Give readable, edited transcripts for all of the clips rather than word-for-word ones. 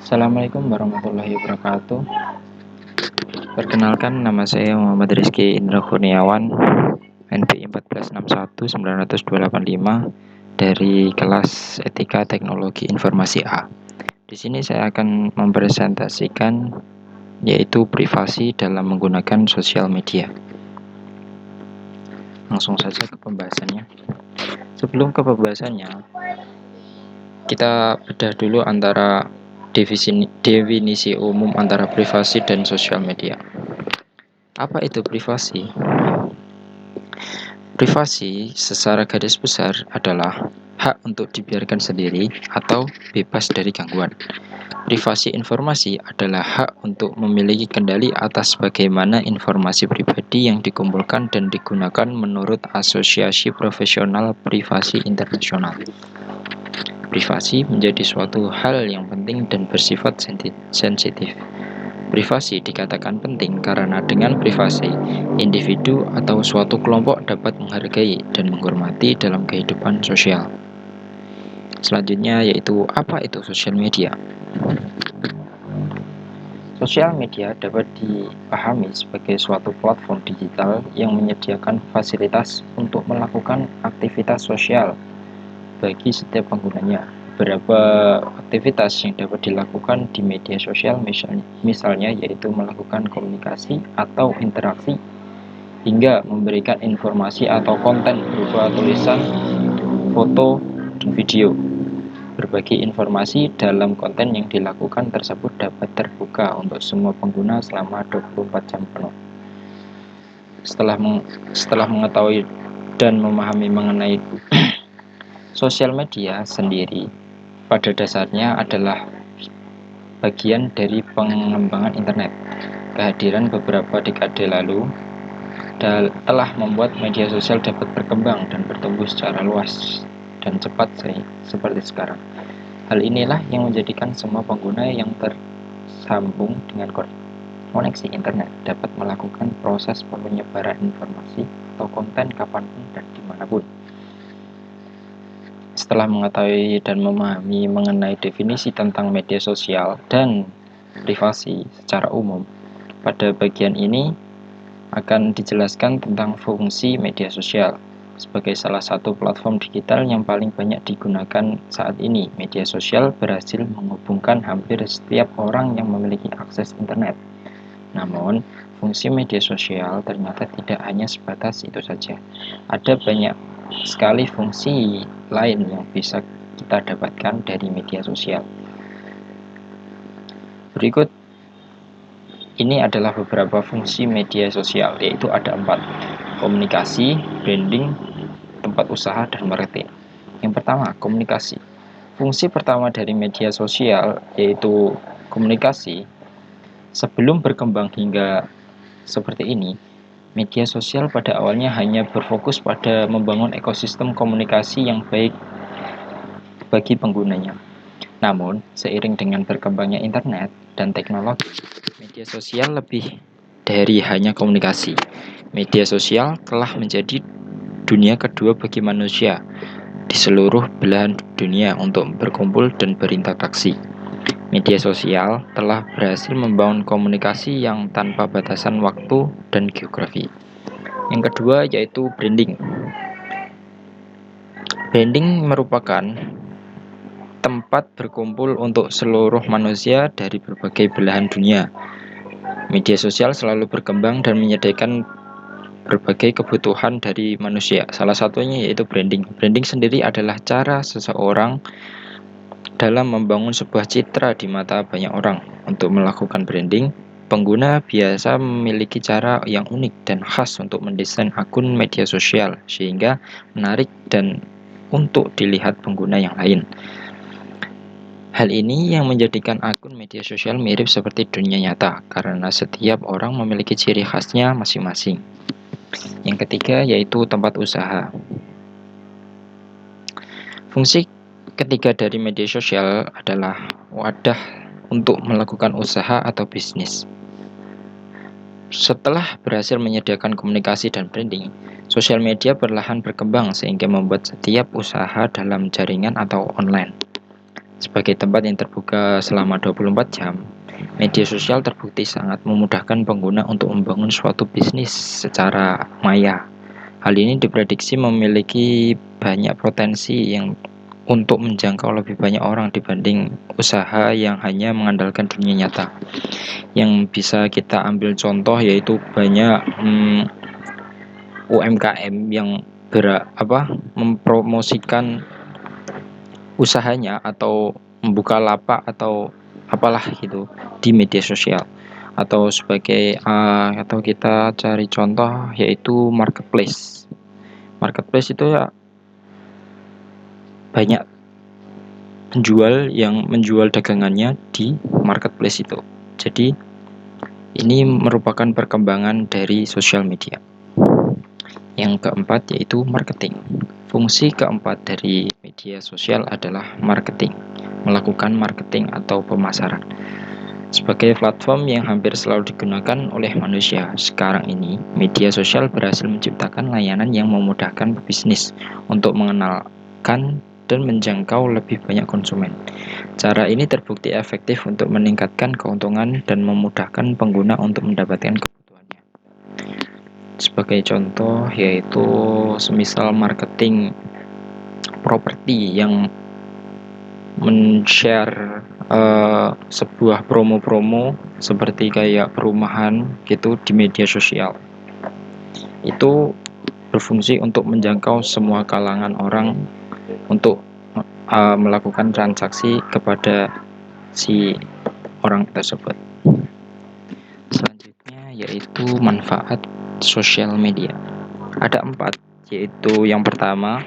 Assalamualaikum warahmatullahi wabarakatuh. Perkenalkan, nama saya Muhammad Rizky Indra Kurniawan, NPI 1461985 dari kelas Etika Teknologi Informasi A. Di sini saya akan mempresentasikan yaitu privasi dalam menggunakan sosial media. Langsung saja ke pembahasannya. Sebelum ke pembahasannya, kita bedah dulu antara definisi umum antara privasi dan sosial media. Apa itu privasi? Privasi secara garis besar adalah hak untuk dibiarkan sendiri atau bebas dari gangguan. Privasi informasi adalah hak untuk memiliki kendali atas bagaimana informasi pribadi yang dikumpulkan dan digunakan menurut Asosiasi Profesional Privasi Internasional. Privasi menjadi suatu hal yang penting dan bersifat sensitif. Privasi dikatakan penting karena dengan privasi, individu atau suatu kelompok dapat menghargai dan menghormati dalam kehidupan sosial. Selanjutnya yaitu apa itu sosial media? Sosial media dapat dipahami sebagai suatu platform digital yang menyediakan fasilitas untuk melakukan aktivitas sosial bagi setiap penggunanya. Beberapa aktivitas yang dapat dilakukan di media sosial misalnya yaitu melakukan komunikasi atau interaksi hingga memberikan informasi atau konten berupa tulisan, foto, dan video. Berbagai informasi dalam konten yang dilakukan tersebut dapat terbuka untuk semua pengguna selama 24 jam penuh. Setelah mengetahui dan memahami mengenai sosial media sendiri, pada dasarnya adalah bagian dari pengembangan internet. Kehadiran beberapa dekade lalu telah membuat media sosial dapat berkembang dan bertumbuh secara luas dan cepat seperti sekarang. Hal inilah yang menjadikan semua pengguna yang tersambung dengan koneksi internet dapat melakukan proses penyebaran informasi atau konten kapanpun dan dimanapun. Setelah mengetahui dan memahami mengenai definisi tentang media sosial dan privasi secara umum, pada bagian ini akan dijelaskan tentang fungsi media sosial. Sebagai salah satu platform digital yang paling banyak digunakan saat ini, media sosial berhasil menghubungkan hampir setiap orang yang memiliki akses internet. Namun, fungsi media sosial ternyata tidak hanya sebatas itu saja. Ada banyak sekali fungsi lain yang bisa kita dapatkan dari media sosial. Berikut ini adalah beberapa fungsi media sosial, yaitu ada 4: komunikasi, branding, tempat usaha, dan marketing. Yang pertama, komunikasi. Fungsi pertama dari media sosial yaitu komunikasi. Sebelum berkembang hingga seperti ini, media sosial pada awalnya hanya berfokus pada membangun ekosistem komunikasi yang baik bagi penggunanya. Namun, seiring dengan berkembangnya internet dan teknologi, media sosial lebih dari hanya komunikasi. Media sosial telah menjadi dunia kedua bagi manusia di seluruh belahan dunia untuk berkumpul dan berinteraksi. Media sosial telah berhasil membangun komunikasi yang tanpa batasan waktu dan geografi. Yang kedua yaitu branding. Branding merupakan tempat berkumpul untuk seluruh manusia dari berbagai belahan dunia. Media sosial selalu berkembang dan menyediakan berbagai kebutuhan dari manusia. Salah satunya yaitu branding. Branding sendiri adalah cara seseorang dalam membangun sebuah citra di mata banyak orang. Untuk melakukan branding, pengguna biasa memiliki cara yang unik dan khas untuk mendesain akun media sosial sehingga menarik dan untuk dilihat pengguna yang lain. Hal ini yang menjadikan akun media sosial mirip seperti dunia nyata karena setiap orang memiliki ciri khasnya masing-masing. Yang ketiga yaitu tempat usaha. Fungsi ketiga dari media sosial adalah wadah untuk melakukan usaha atau bisnis. Setelah berhasil menyediakan komunikasi dan branding, sosial media perlahan berkembang sehingga membuat setiap usaha dalam jaringan atau online. Sebagai tempat yang terbuka selama 24 jam, media sosial terbukti sangat memudahkan pengguna untuk membangun suatu bisnis secara maya. Hal ini diprediksi memiliki banyak potensi yang untuk menjangkau lebih banyak orang dibanding usaha yang hanya mengandalkan dunia nyata. Yang bisa kita ambil contoh yaitu banyak UMKM yang mempromosikan usahanya atau membuka lapak atau apalah gitu di media sosial, atau kita cari contoh yaitu marketplace. Marketplace itu ya banyak penjual yang menjual dagangannya di marketplace itu. Jadi ini merupakan perkembangan dari sosial media. Yang keempat yaitu marketing. Fungsi keempat dari media sosial adalah marketing, melakukan marketing atau pemasaran. Sebagai platform yang hampir selalu digunakan oleh manusia sekarang ini, media sosial berhasil menciptakan layanan yang memudahkan bisnis untuk mengenalkan dan menjangkau lebih banyak konsumen. Cara ini terbukti efektif untuk meningkatkan keuntungan dan memudahkan pengguna untuk mendapatkan kebutuhannya. Sebagai contoh yaitu semisal marketing properti yang men-share sebuah promo-promo seperti kayak perumahan gitu di media sosial. Itu berfungsi untuk menjangkau semua kalangan orang untuk melakukan transaksi kepada si orang tersebut. Selanjutnya yaitu manfaat sosial media. Ada 4, yaitu yang pertama,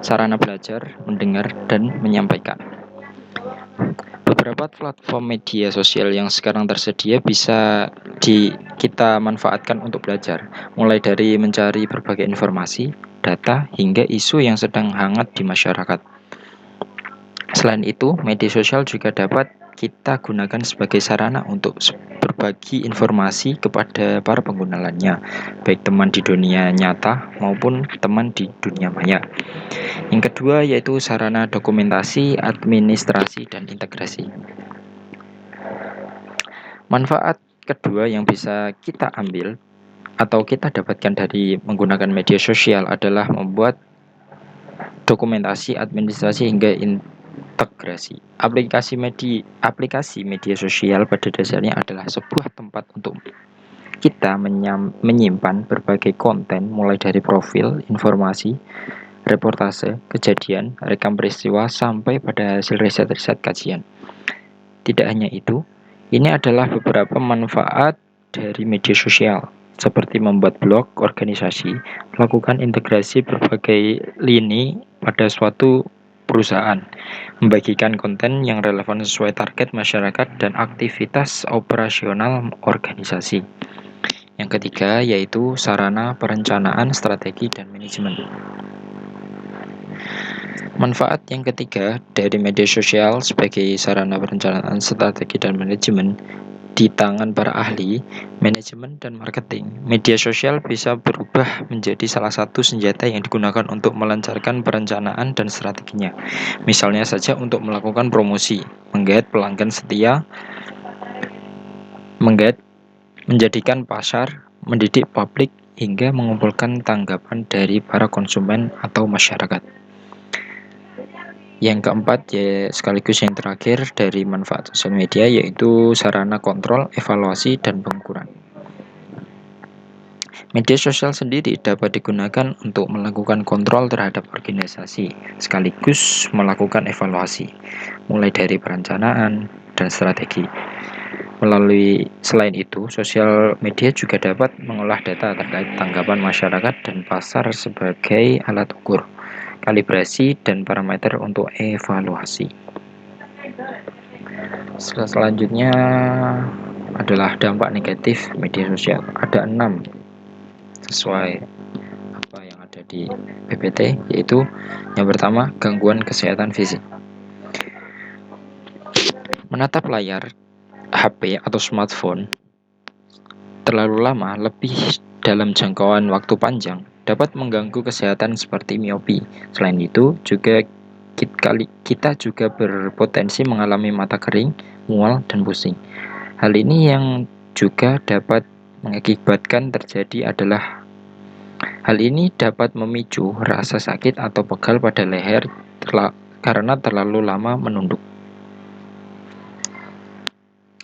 sarana belajar, mendengar, dan menyampaikan. Beberapa platform media sosial yang sekarang tersedia bisa kita manfaatkan untuk belajar, mulai dari mencari berbagai informasi, data, hingga isu yang sedang hangat di masyarakat. Selain itu, media sosial juga dapat kita gunakan sebagai sarana untuk berbagi informasi kepada para pengguna lainnya, baik teman di dunia nyata maupun teman di dunia maya. Yang kedua yaitu sarana dokumentasi, administrasi, dan integrasi. Manfaat kedua yang bisa kita ambil atau kita dapatkan dari menggunakan media sosial adalah membuat dokumentasi, administrasi, hingga integrasi. Aplikasi media sosial pada dasarnya adalah sebuah tempat untuk kita menyimpan berbagai konten, mulai dari profil, informasi, reportase, kejadian, rekam peristiwa, sampai pada hasil riset-riset kajian. Tidak hanya itu, ini adalah beberapa manfaat dari media sosial, seperti membuat blog organisasi, melakukan integrasi berbagai lini pada suatu perusahaan, membagikan konten yang relevan sesuai target masyarakat, dan aktivitas operasional organisasi. Yang ketiga yaitu sarana perencanaan, strategi, dan manajemen. Manfaat yang ketiga dari media sosial sebagai sarana perencanaan, strategi, dan manajemen di tangan para ahli manajemen dan marketing. Media sosial bisa berubah menjadi salah satu senjata yang digunakan untuk melancarkan perencanaan dan strateginya. Misalnya saja untuk melakukan promosi, menggait pelanggan setia, menjadikan pasar, mendidik publik, hingga mengumpulkan tanggapan dari para konsumen atau masyarakat. Yang keempat, ya sekaligus yang terakhir dari manfaat sosial media, yaitu sarana kontrol, evaluasi, dan pengukuran. Media sosial sendiri dapat digunakan untuk melakukan kontrol terhadap organisasi, sekaligus melakukan evaluasi, mulai dari perencanaan dan strategi. Selain itu, sosial media juga dapat mengolah data terkait tanggapan masyarakat dan pasar sebagai alat ukur, kalibrasi, dan parameter untuk evaluasi. Selanjutnya adalah dampak negatif media sosial. Ada 6 sesuai apa yang ada di PPT, yaitu yang pertama, gangguan kesehatan fisik. Menatap layar HP atau smartphone terlalu lama, lebih dalam jangkauan waktu panjang, dapat mengganggu kesehatan seperti miopi. Selain itu, juga kita juga berpotensi mengalami mata kering, mual, dan pusing. Hal ini yang juga dapat mengakibatkan hal ini dapat memicu rasa sakit atau pegal pada leher karena terlalu lama menunduk.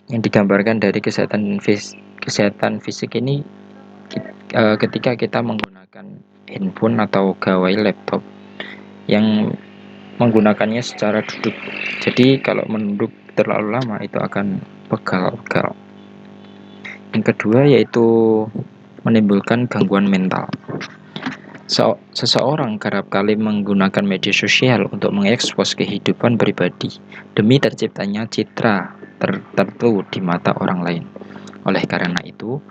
Yang digambarkan dari kesehatan fisik ini ketika kita menggunakan handphone atau gawai laptop yang menggunakannya secara duduk. Jadi kalau menunduk terlalu lama itu akan pegal-pegal. Yang kedua yaitu menimbulkan gangguan mental. Seseorang kerap kali menggunakan media sosial untuk mengekspos kehidupan pribadi demi terciptanya citra tertentu di mata orang lain. Oleh karena itu,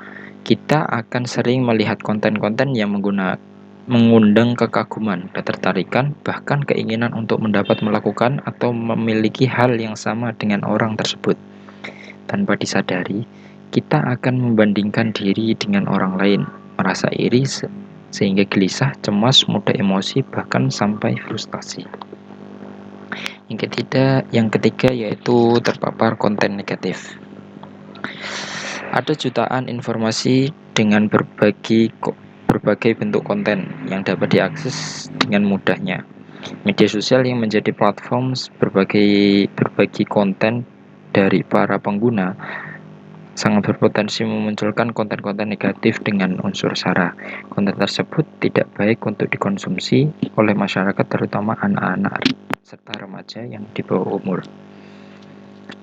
kita akan sering melihat konten-konten yang mengundang kekaguman, ketertarikan, bahkan keinginan untuk mendapat melakukan atau memiliki hal yang sama dengan orang tersebut. Tanpa disadari, kita akan membandingkan diri dengan orang lain, merasa iri sehingga gelisah, cemas, mudah emosi, bahkan sampai frustasi. Yang ketiga yaitu terpapar konten negatif. Ada jutaan informasi dengan berbagai bentuk konten yang dapat diakses dengan mudahnya. Media sosial yang menjadi platform berbagi konten dari para pengguna sangat berpotensi memunculkan konten-konten negatif dengan unsur sara. Konten tersebut tidak baik untuk dikonsumsi oleh masyarakat, terutama anak-anak serta remaja yang di bawah umur.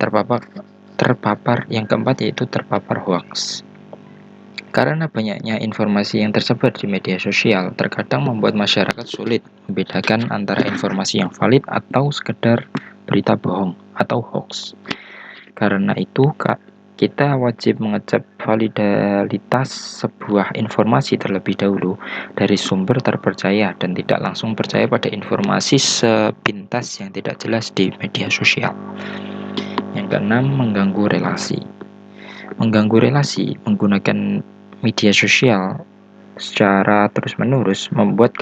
Terpapar yang keempat yaitu terpapar hoaks. Karena banyaknya informasi yang tersebar di media sosial, terkadang membuat masyarakat sulit membedakan antara informasi yang valid atau sekedar berita bohong atau hoax. Karena itu, kita wajib mengecek validitas sebuah informasi terlebih dahulu dari sumber terpercaya dan tidak langsung percaya pada informasi sepintas yang tidak jelas di media sosial. Yang keenam, mengganggu relasi. Mengganggu relasi menggunakan media sosial secara terus-menerus membuat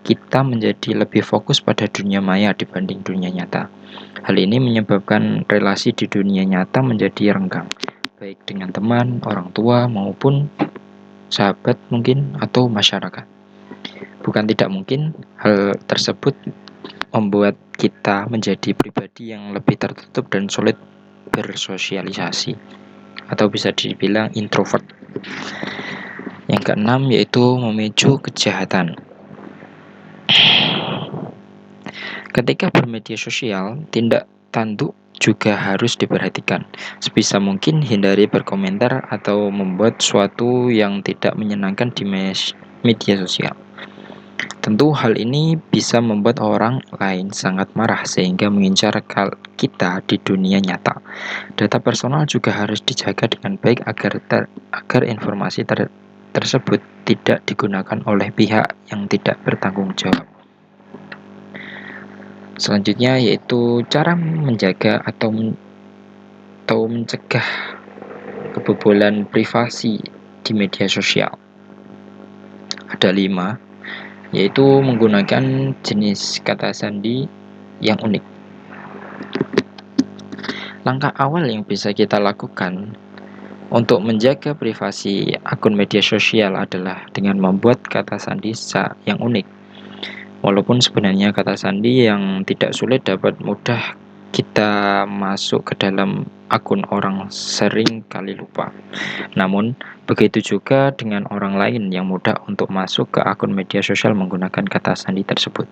kita menjadi lebih fokus pada dunia maya dibanding dunia nyata. Hal ini menyebabkan relasi di dunia nyata menjadi renggang, baik dengan teman, orang tua, maupun sahabat mungkin, atau masyarakat. Bukan tidak mungkin, hal tersebut membuat kita menjadi pribadi yang lebih tertutup dan sulit bersosialisasi, atau bisa dibilang introvert. Yang keenam yaitu memicu kejahatan. Ketika bermedia sosial, tindak tanduk juga harus diperhatikan. Sebisa mungkin hindari berkomentar atau membuat sesuatu yang tidak menyenangkan di media sosial. Tentu hal ini bisa membuat orang lain sangat marah sehingga mengincar kita di dunia nyata. Data personal juga harus dijaga dengan baik agar informasi tersebut tidak digunakan oleh pihak yang tidak bertanggung jawab. Selanjutnya yaitu cara menjaga atau mencegah kebobolan privasi di media sosial. Ada 5, yaitu menggunakan jenis kata sandi yang unik. Langkah awal yang bisa kita lakukan untuk menjaga privasi akun media sosial adalah dengan membuat kata sandi yang unik. Walaupun sebenarnya kata sandi yang tidak sulit dapat mudah kita masuk ke dalam akun orang sering kali lupa. Namun, begitu juga dengan orang lain yang mudah untuk masuk ke akun media sosial menggunakan kata sandi tersebut.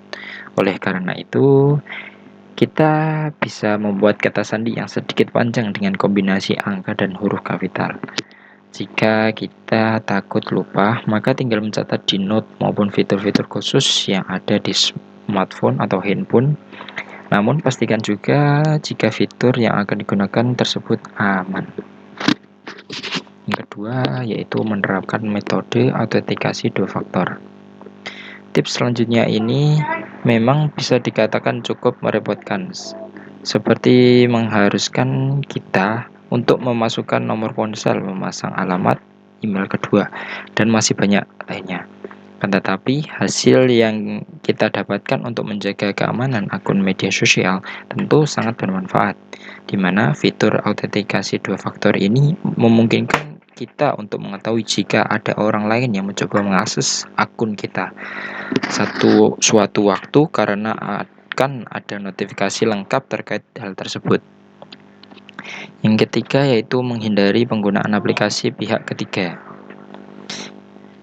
Oleh karena itu, kita bisa membuat kata sandi yang sedikit panjang dengan kombinasi angka dan huruf kapital. Jika kita takut lupa, maka tinggal mencatat di note maupun fitur-fitur khusus yang ada di smartphone atau handphone. Namun pastikan juga jika fitur yang akan digunakan tersebut aman. Yang kedua yaitu menerapkan metode autentikasi 2 faktor. Tips selanjutnya ini memang bisa dikatakan cukup merepotkan, seperti mengharuskan kita untuk memasukkan nomor ponsel, memasang alamat email kedua, dan masih banyak lainnya. Tetapi hasil yang kita dapatkan untuk menjaga keamanan akun media sosial tentu sangat bermanfaat, di mana fitur autentikasi dua faktor ini memungkinkan kita untuk mengetahui jika ada orang lain yang mencoba mengakses akun kita suatu waktu karena akan ada notifikasi lengkap terkait hal tersebut. Yang ketiga yaitu menghindari penggunaan aplikasi pihak ketiga.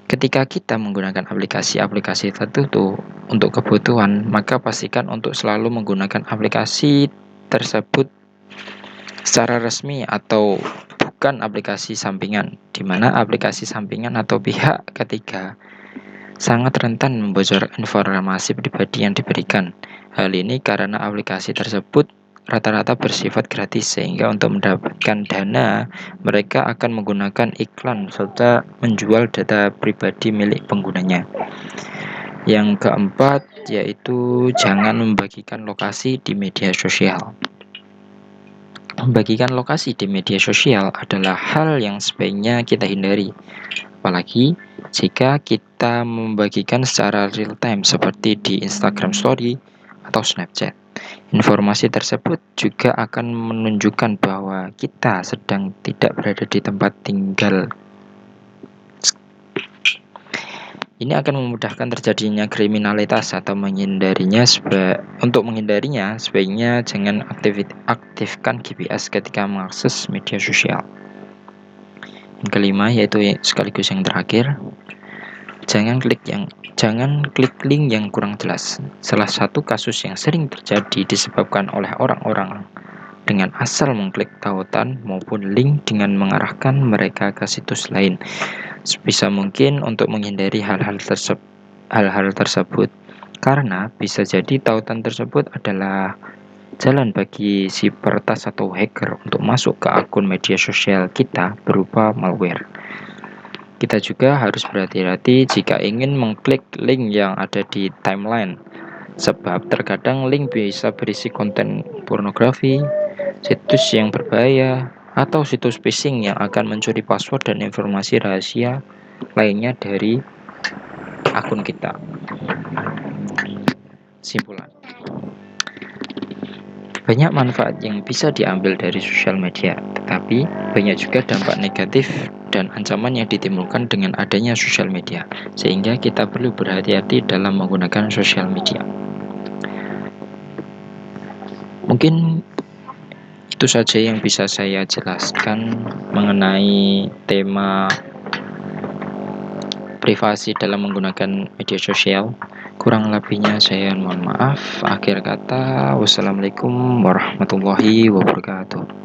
Ketika kita menggunakan aplikasi-aplikasi tertentu untuk kebutuhan, maka pastikan untuk selalu menggunakan aplikasi tersebut secara resmi atau bukan aplikasi sampingan, di mana aplikasi sampingan atau pihak ketiga sangat rentan membocorkan informasi pribadi yang diberikan. Hal ini karena aplikasi tersebut rata-rata bersifat gratis, sehingga untuk mendapatkan dana mereka akan menggunakan iklan serta menjual data pribadi milik penggunanya. Yang keempat yaitu jangan membagikan lokasi di media sosial. Membagikan lokasi di media sosial adalah hal yang sebaiknya kita hindari, apalagi jika kita membagikan secara real time seperti di Instagram Story atau Snapchat. Informasi tersebut juga akan menunjukkan bahwa kita sedang tidak berada di tempat tinggal. Ini akan memudahkan terjadinya kriminalitas atau menghindarinya. Untuk menghindarinya, sebaiknya jangan aktifkan GPS ketika mengakses media sosial. Yang kelima yaitu sekaligus yang terakhir, jangan klik link yang kurang jelas. Salah satu kasus yang sering terjadi disebabkan oleh orang-orang dengan asal mengklik tautan maupun link dengan mengarahkan mereka ke situs lain. Sebisa mungkin untuk menghindari hal-hal tersebut, karena bisa jadi tautan tersebut adalah jalan bagi si peretas atau hacker untuk masuk ke akun media sosial kita berupa malware. Kita juga harus berhati-hati jika ingin mengklik link yang ada di timeline, sebab terkadang link bisa berisi konten pornografi, situs yang berbahaya, atau situs phishing yang akan mencuri password dan informasi rahasia lainnya dari akun kita. Simpulan, banyak manfaat yang bisa diambil dari sosial media, tetapi banyak juga dampak negatif dan ancaman yang ditimbulkan dengan adanya sosial media, sehingga kita perlu berhati-hati dalam menggunakan sosial media. Mungkin itu saja yang bisa saya jelaskan mengenai tema privasi dalam menggunakan media sosial. Kurang lebihnya saya mohon maaf. Akhir kata, wassalamualaikum warahmatullahi wabarakatuh.